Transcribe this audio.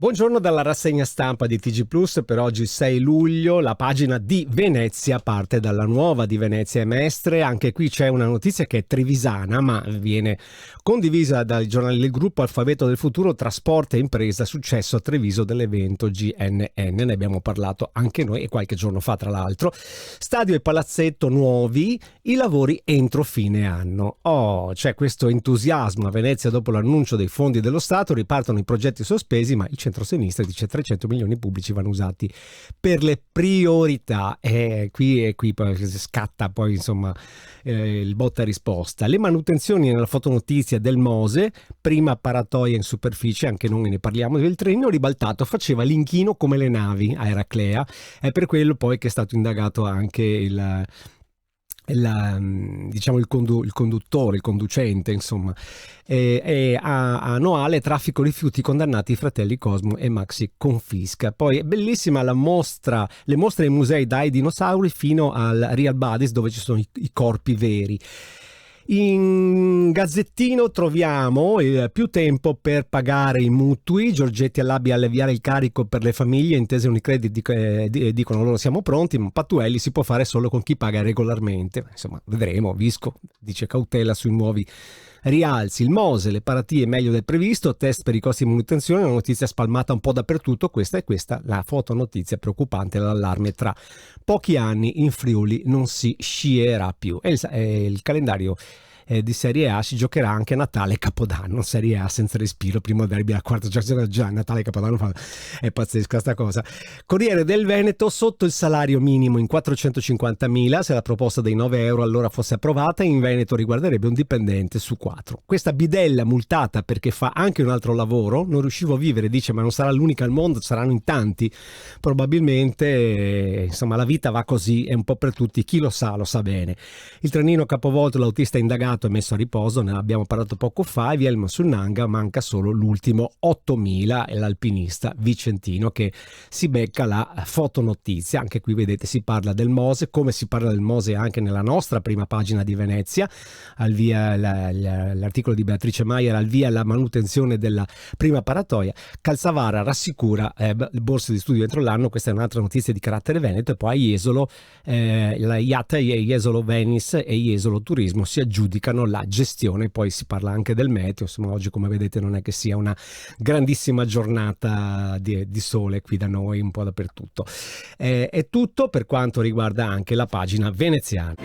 Buongiorno dalla rassegna stampa di TG Plus per oggi 6 luglio. La pagina di Venezia parte dalla nuova di Venezia e Mestre. Anche qui c'è una notizia che è trevisana, ma viene condivisa dai giornali del gruppo Alfabeto del Futuro. Trasporto e impresa, successo a Treviso dell'evento GNN. Ne abbiamo parlato anche noi e qualche giorno fa, tra l'altro. Stadio e palazzetto nuovi, i lavori entro fine anno. C'è questo entusiasmo a Venezia dopo l'annuncio dei fondi dello Stato. Ripartono i progetti sospesi, ma il centro-sinistra dice 300 milioni pubblici vanno usati per le priorità, e qui poi scatta poi insomma il botta risposta. Le manutenzioni nella fotonotizia del Mose, prima paratoia in superficie, anche noi ne parliamo, del treno ribaltato faceva l'inchino come le navi a Eraclea, è per quello poi che è stato indagato anche il conduttore, il conducente, insomma. A Noale traffico rifiuti, condannati i fratelli Cosmo e Maxi confisca. Poi è bellissima le mostre ai musei dai dinosauri fino al Real Bodies, dove ci sono i corpi veri. In Gazzettino troviamo più tempo per pagare i mutui. Giorgetti all'ABI a alleviare il carico per le famiglie. Intese Unicredit dicono loro siamo pronti, ma Pattuelli si può fare solo con chi paga regolarmente. Insomma, vedremo. Visco dice cautela sui nuovi rialzi. Il Mose, le paratie meglio del previsto, test per i costi di manutenzione, una notizia spalmata un po' dappertutto. Questa la fotonotizia preoccupante, l'allarme: tra pochi anni in Friuli non si scierà più. E il calendario di Serie A si giocherà anche a Natale e Capodanno. Serie A senza respiro prima di arrivare alla quarta giornata. Già Natale e Capodanno è pazzesca sta cosa. Corriere del Veneto: sotto il salario minimo in 450.000, se la proposta dei 9 euro all'ora fosse approvata, in Veneto riguarderebbe un dipendente su 4. Questa bidella multata perché fa anche un altro lavoro, non riuscivo a vivere, dice, ma non sarà l'unica al mondo, saranno in tanti probabilmente. Insomma, la vita va così, è un po' per tutti, chi lo sa bene. Il trenino capovolto, l'autista indagato è messo a riposo, ne abbiamo parlato poco fa, e Vielma sul Nanga manca solo l'ultimo 8.000, e l'alpinista vicentino che si becca la fotonotizia. Anche qui vedete si parla del Mose, come si parla del Mose anche nella nostra prima pagina di Venezia. Al via l'articolo di Beatrice Maier, al via la manutenzione della prima paratoia. Calzavara rassicura le borse di studio entro l'anno. Questa è un'altra notizia di carattere veneto. E poi a Jesolo la IATA, Jesolo Venice e Jesolo Turismo si aggiudicano la gestione. Poi si parla anche del meteo. Insomma, oggi, come vedete, non è che sia una grandissima giornata di sole qui da noi, un po' dappertutto. È tutto per quanto riguarda anche la pagina veneziana.